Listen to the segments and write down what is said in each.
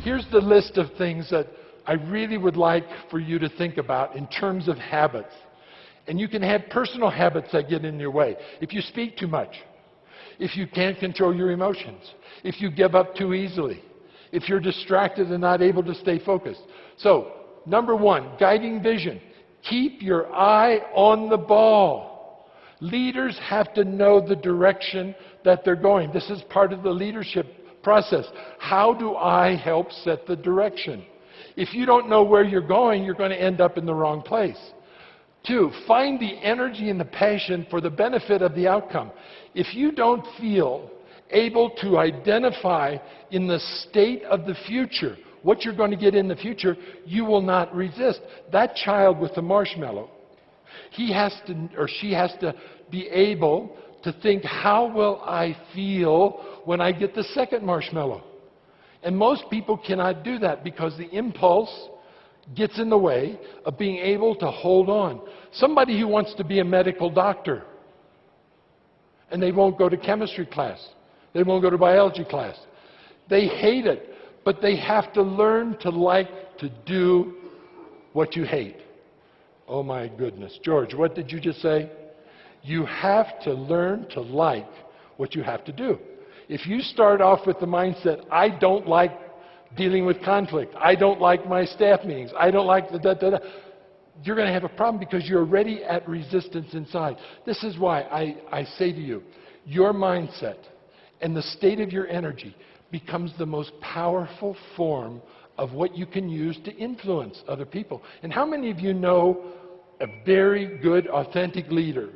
Here's the list of things that I really would like for you to think about in terms of habits. And you can have personal habits that get in your way. If you speak too much, if you can't control your emotions, if you give up too easily, if you're distracted and not able to stay focused. So, number one, guiding vision. Keep your eye on the ball. Leaders have to know the direction that they're going. This is part of the leadership process. How do I help set the direction? If you don't know where you're going to end up in the wrong place. Two, find the energy and the passion for the benefit of the outcome. If you don't feel able to identify in the state of the future what you're going to get in the future, you will not resist. That child with the marshmallow, he has to, or she has to be able to think, how will I feel when I get the second marshmallow? And most people cannot do that because the impulse gets in the way of being able to hold on. Somebody who wants to be a medical doctor, and they won't go to chemistry class, they won't go to biology class. They hate it, but they have to learn to like to do what you hate. Oh my goodness. George, what did you just say? You have to learn to like what you have to do. If you start off with the mindset, I don't like dealing with conflict, I don't like my staff meetings, I don't like the da-da-da, you're going to have a problem because you're already at resistance inside. This is why I say to you, your mindset and the state of your energy becomes the most powerful form of what you can use to influence other people. And how many of you know a very good, authentic leader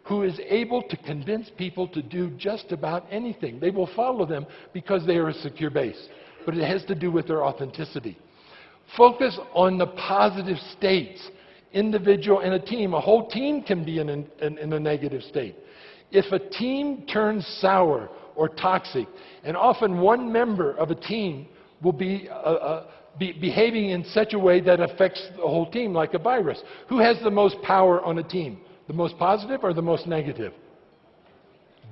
who is able to convince people to do just about anything? They will follow them because they are a secure base. But it has to do with their authenticity. Focus on the positive states, individual and a team. A whole team can be in a negative state. If a team turns sour or toxic, and often one member of a team will be behaving in such a way that affects the whole team, like a virus. Who has the most power on a team? The most positive or the most negative?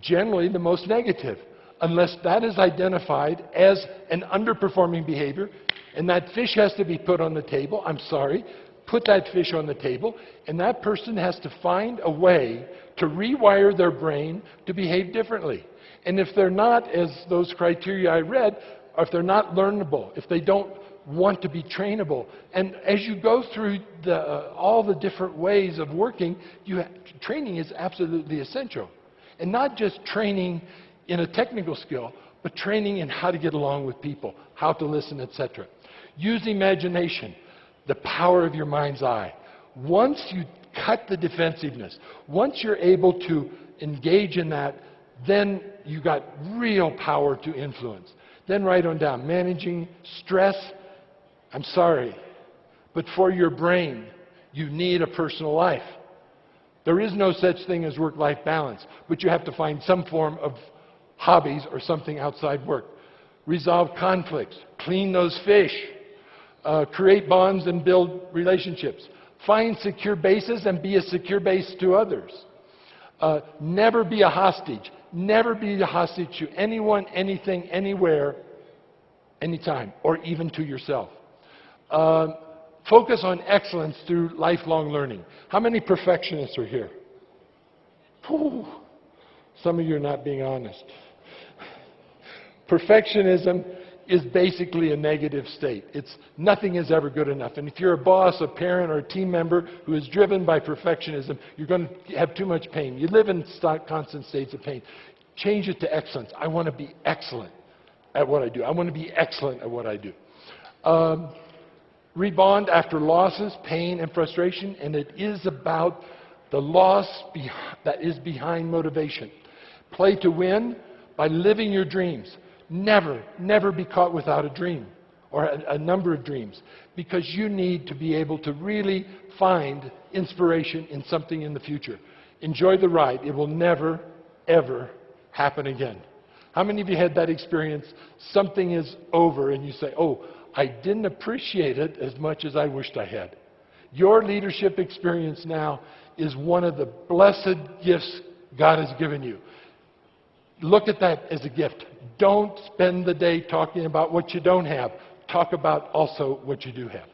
Generally, the most negative. Unless that is identified as an underperforming behavior, and that fish has to be put on the table. I'm sorry, put that fish on the table, and that person has to find a way to rewire their brain to behave differently. And if they're not, as those criteria I read, or if they're not learnable, if they don't want to be trainable, and as you go through all the different ways of working, training is absolutely essential. And not just training in a technical skill, but training in how to get along with people, how to listen, etc. Use imagination, the power of your mind's eye. Once you cut the defensiveness, once you're able to engage in that, then you got real power to influence. Then write on down, managing stress. I'm sorry, but for your brain, you need a personal life. There is no such thing as work-life balance, but you have to find some form of hobbies or something outside work. Resolve conflicts, clean those fish, create bonds and build relationships. Find secure bases and be a secure base to others. Never be a hostage. Never be a hostage to anyone, anything, anywhere, anytime, or even to yourself. Focus on excellence through lifelong learning. How many perfectionists are here? Whew. Some of you are not being honest. Perfectionism is basically a negative state. Nothing is ever good enough. And if you're a boss, a parent, or a team member who is driven by perfectionism, you're going to have too much pain. You live in constant states of pain. Change it to excellence. I want to be excellent at what I do. I want to be excellent at what I do. Rebond after losses, pain, and frustration, and it is about the loss that is behind motivation. Play to win by living your dreams. Never, never be caught without a dream or a number of dreams, because you need to be able to really find inspiration in something in the future. Enjoy the ride. It will never, ever happen again. How many of you had that experience? Something is over and you say, oh, I didn't appreciate it as much as I wished I had. Your leadership experience now is one of the blessed gifts God has given you. Look at that as a gift. Don't spend the day talking about what you don't have. talk about also what you do have.